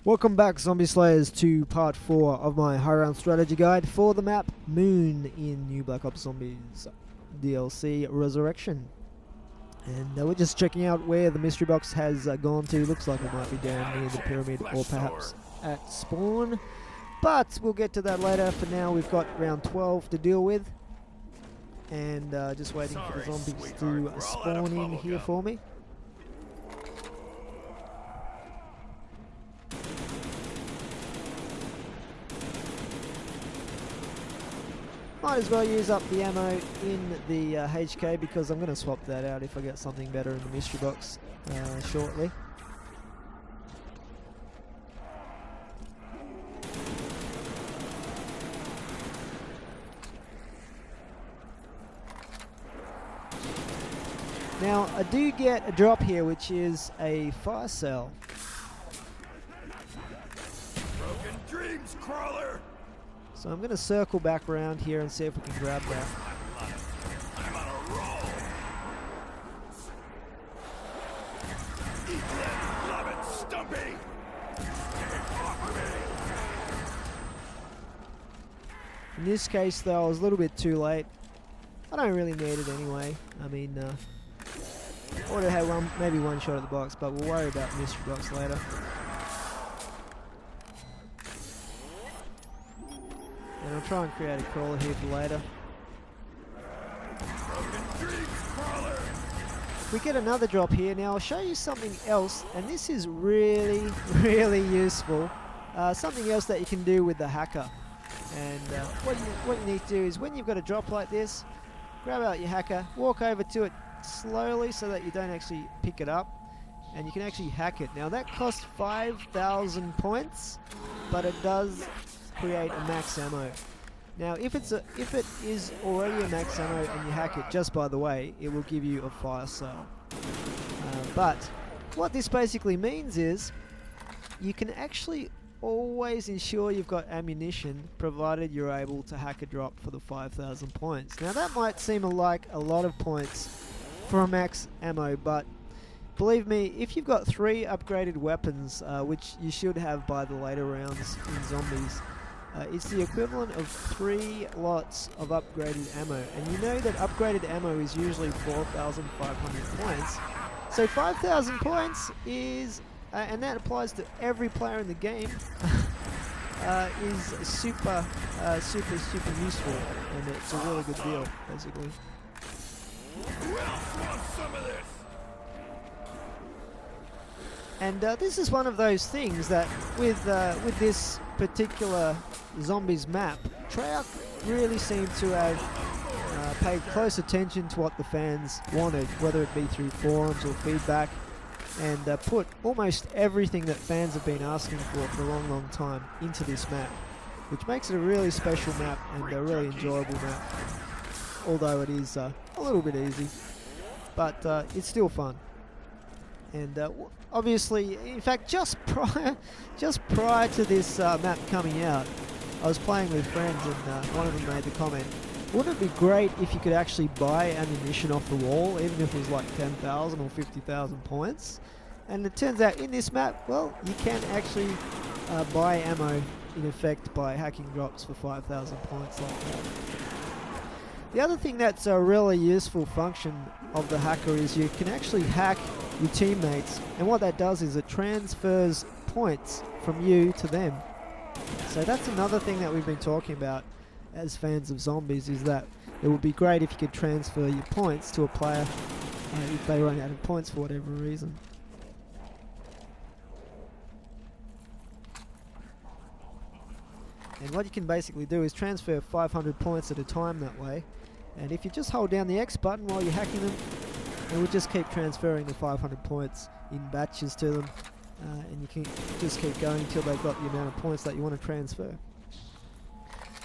Welcome back, Zombie Slayers, to part 4 of my high round strategy guide for the map Moon in New Black Ops Zombies DLC Resurrection. And we're just checking out where the mystery box has gone to. Looks like it might be down near the pyramid or perhaps at spawn. But we'll get to that later. For now, we've got round 12 to deal with. And just waiting for the zombies to spawn in here for me. Might as well use up the ammo in the HK because I'm going to swap that out if I get something better in the mystery box shortly. Now I do get a drop here, which is a fire cell. Broken dreams, crawler. So I'm going to circle back around here and see if we can grab that. I'm on a roll. Eat that, love it, Stumpy. Get off me. In this case, though, I was a little bit too late. I don't really need it anyway. I mean, I would have had maybe one shot at the box, but we'll worry about mystery box later. And I'll try and create a crawler here for later. Broken dreams, crawler. We get another drop here. Now I'll show you something else, and this is really, really useful. Something else that you can do with the hacker. And what you need to do is when you've got a drop like this, grab out your hacker, walk over to it slowly so that you don't actually pick it up, and you can actually hack it. Now that costs 5,000 points, but it does create a max ammo. Now if it is already a max ammo and you hack it, just by the way, it will give you a fire cell. But what this basically means is you can actually always ensure you've got ammunition provided you're able to hack a drop for the 5,000 points. Now that might seem like a lot of points for a max ammo, but believe me, if you've got 3 upgraded weapons, which you should have by the later rounds in Zombies, it's the equivalent of 3 lots of upgraded ammo. And you know that upgraded ammo is usually 4,500 points. So 5,000 points is, and that applies to every player in the game, is super useful. And it's a really good deal, basically. Who else wants some of this? And this is one of those things that with this particular Zombies map, Treyarch really seemed to have paid close attention to what the fans wanted, whether it be through forums or feedback, and put almost everything that fans have been asking for a long time into this map, which makes it a really special map and a really enjoyable map, although it is a little bit easy, but it's still fun. And obviously, in fact, just prior to this map coming out, I was playing with friends, and one of them made the comment, wouldn't it be great if you could actually buy ammunition off the wall, even if it was like 10,000 or 50,000 points? And it turns out in this map, well, you can actually buy ammo, in effect, by hacking drops for 5,000 points like that. The other thing that's a really useful function of the hacker is you can actually hack your teammates, and what that does is it transfers points from you to them. So that's another thing that we've been talking about as fans of Zombies, is that it would be great if you could transfer your points to a player if they run out of points for whatever reason. And what you can basically do is transfer 500 points at a time that way, and if you just hold down the X button while you're hacking them, it will just keep transferring the 500 points in batches to them, and you can just keep going until they've got the amount of points that you want to transfer.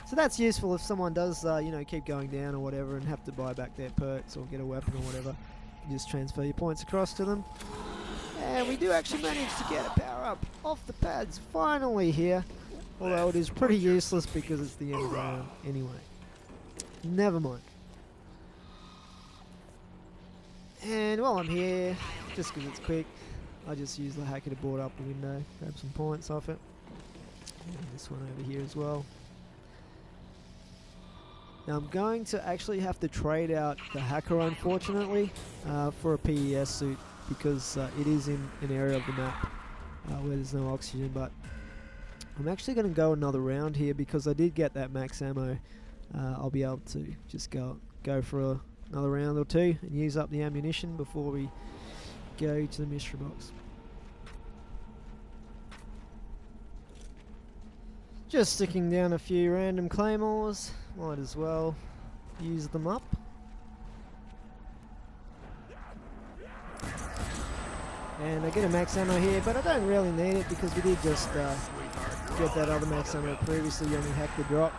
So that's useful if someone does, keep going down or whatever and have to buy back their perks or get a weapon or whatever. You just transfer your points across to them. And we do actually manage to get a power up off the pads finally here, although it is pretty useless because it's the end of the round anyway. Never mind. And while I'm here, just because it's quick, I just use the hacker to board up the window, grab some points off it. And this one over here as well. Now I'm going to actually have to trade out the hacker, unfortunately, for a PES suit, because it is in an area of the map where there's no oxygen. But I'm actually going to go another round here because I did get that max ammo. I'll be able to just go for another round or two and use up the ammunition before we go to the mystery box. Just sticking down a few random claymores, might as well use them up. And I get a max ammo here, but I don't really need it because we did just get that other max ammo previously when we hacked the drop.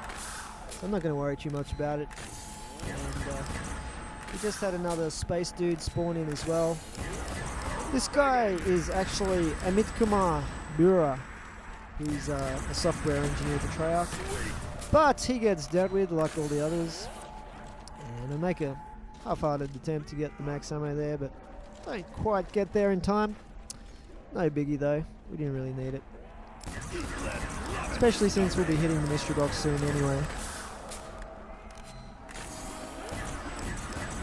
So I'm not going to worry too much about it. And we just had another space dude spawn in as well. This guy is actually Amit Kumar Bura. He's a software engineer for Treyarch, but he gets dealt with like all the others. And I make a half-hearted attempt to get the max ammo there, but don't quite get there in time. No biggie though, we didn't really need it. Especially since we'll be hitting the mystery box soon anyway.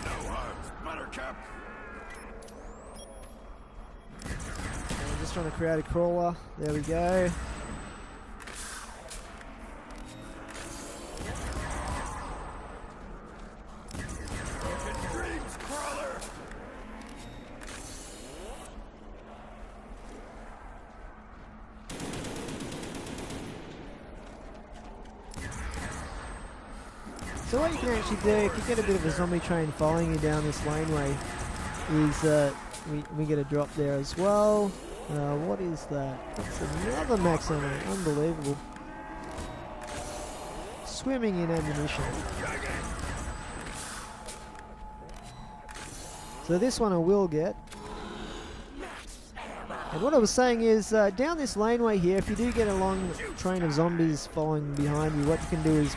No harms, Buttercup. I'm just trying to create a crawler. There we go. Broken dreams, crawler. So what you can actually do, if you get a bit of a zombie train following you down this laneway, is we get a drop there as well. What is that? That's another max ammo. Unbelievable. Swimming in ammunition. So this one I will get. And what I was saying is, down this laneway here, if you do get a long train of zombies following behind you, what you can do is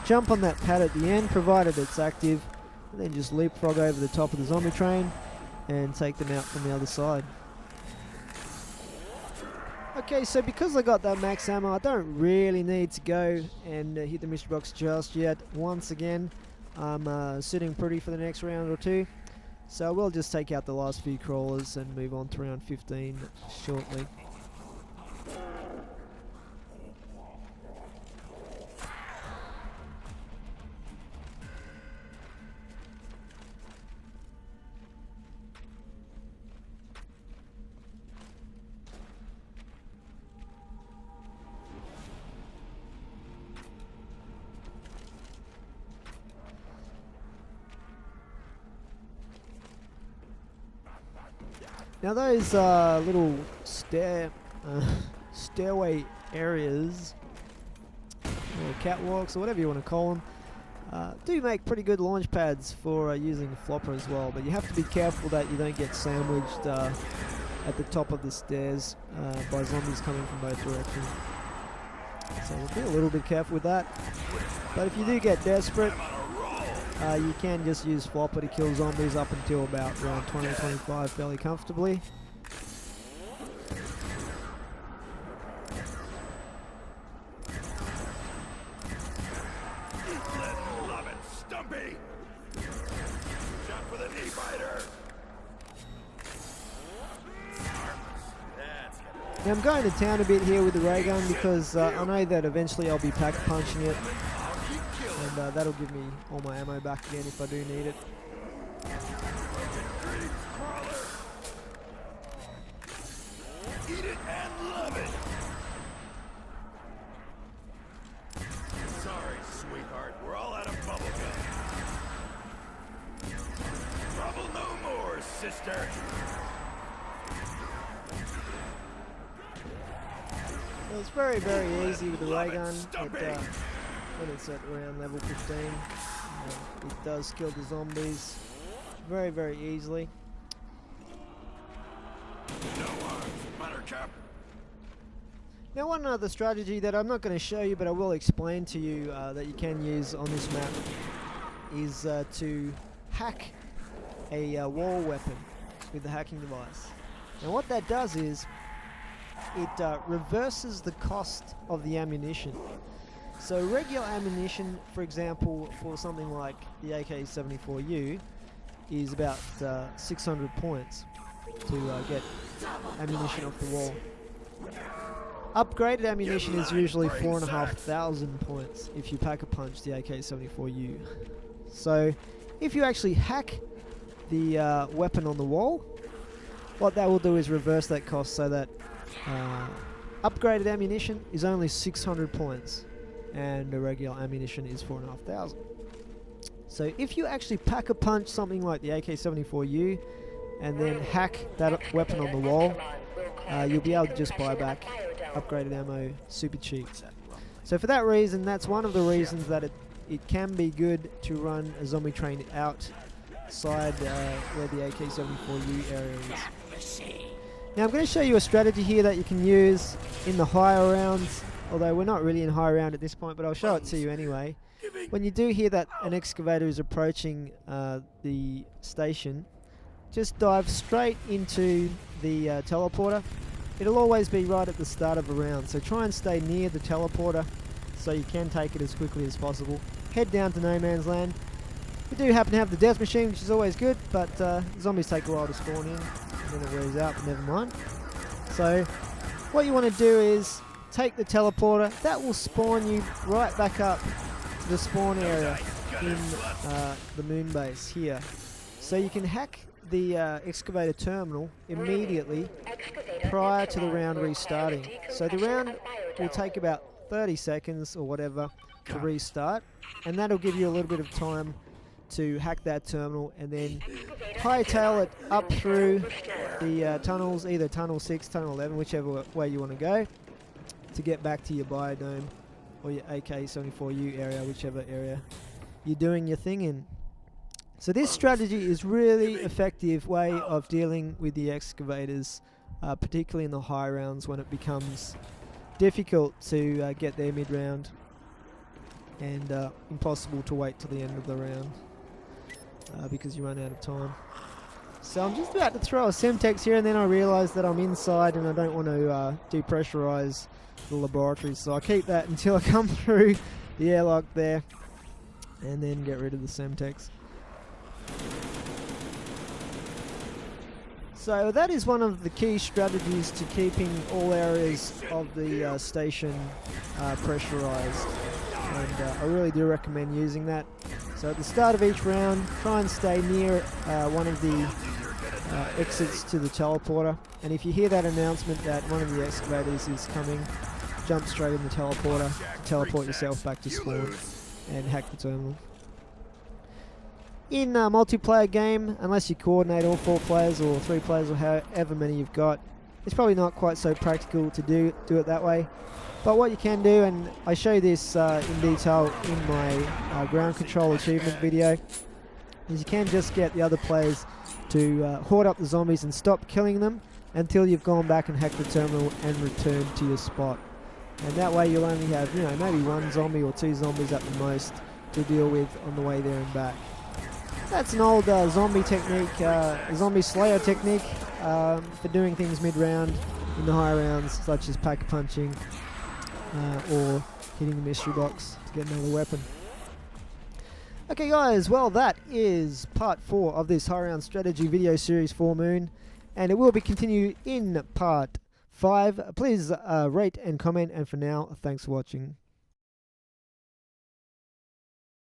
jump on that pad at the end, provided it's active, and then just leapfrog over the top of the zombie train and take them out from the other side. Okay, so because I got that max ammo, I don't really need to go and hit the mystery box just yet. Once again, I'm sitting pretty for the next round or two. So we'll just take out the last few crawlers and move on to round 15 shortly. Now those little stairway areas, or catwalks, or whatever you want to call them, do make pretty good launch pads for using the flopper as well, but you have to be careful that you don't get sandwiched at the top of the stairs by zombies coming from both directions. So we'll be a little bit careful with that. But if you do get desperate, you can just use flopper to kill zombies up until about round 20-25 fairly comfortably. Love it, Stumpy. Shot for the knee biter. That's good. Now I'm going to town a bit here with the ray gun because I know that eventually I'll be pack punching it, and that'll give me all my ammo back again if I do need it. Eat it and love it. Sorry, sweetheart. We're all out of bubble gum. Trouble no more, sister. So it's very, very easy with the ray gun. When it's at around level 15, it does kill the zombies very, very easily. No arms, Buttercup. Now one other strategy that I'm not going to show you but I will explain to you that you can use on this map is to hack a wall weapon with the hacking device. And what that does is it reverses the cost of the ammunition. So regular ammunition, for example, for something like the AK-74U is about 600 points to get ammunition off the wall. Upgraded ammunition is usually 4,500 points if you pack a punch the AK-74U. So if you actually hack the weapon on the wall, what that will do is reverse that cost so that upgraded ammunition is only 600 points and the regular ammunition is 4,500. So if you actually pack a punch something like the AK-74U and then hack that weapon on the wall, you'll be able to just buy back upgraded ammo super cheap. So for that reason, that's one of the reasons that it can be good to run a zombie train outside where the AK-74U area is. Now I'm going to show you a strategy here that you can use in the higher rounds, although we're not really in high round at this point, but I'll show it to you anyway. When you do hear that an excavator is approaching the station, just dive straight into the teleporter. It'll always be right at the start of a round, so try and stay near the teleporter so you can take it as quickly as possible. Head down to no man's land. We do happen to have the death machine, which is always good, but zombies take a while to spawn in, and then it wears out, but never mind. So what you want to do is take the teleporter. That will spawn you right back up to the spawn area in the moon base here. So you can hack the excavator terminal immediately prior to the round restarting. So the round will take about 30 seconds or whatever to restart, and that'll give you a little bit of time to hack that terminal and then hightail it up through the tunnels, either tunnel 6, tunnel 11, whichever way you want to go, to get back to your biodome or your AK-74U area, whichever area you're doing your thing in. So this strategy is really effective way of dealing with the excavators, particularly in the high rounds when it becomes difficult to get there mid-round and impossible to wait till the end of the round because you run out of time. So I'm just about to throw a Semtex here, and then I realise that I'm inside and I don't want to depressurize the laboratory, so I keep that until I come through the airlock there and then get rid of the Semtex. So that is one of the key strategies to keeping all areas of the station pressurized, and I really do recommend using that. So at the start of each round, try and stay near one of the exits to the teleporter, and if you hear that announcement that one of the excavators is coming, jump straight in the teleporter to teleport yourself back to spawn and hack the terminal. In a multiplayer game, unless you coordinate all 4 players or 3 players or however many you've got, it's probably not quite so practical to do it that way. But what you can do, and I show this in detail in my ground control achievement video, is you can just get the other players to hoard up the zombies and stop killing them until you've gone back and hacked the terminal and returned to your spot. And that way you'll only have, maybe 1 zombie or 2 zombies at the most to deal with on the way there and back. That's an old zombie technique, zombie slayer technique for doing things mid-round in the higher rounds, such as pack punching or hitting the mystery box to get another weapon. Okay guys, well that is part 4 of this high round strategy video series for Moon, and it will be continued in part 5. Please rate and comment, and for now, thanks for watching.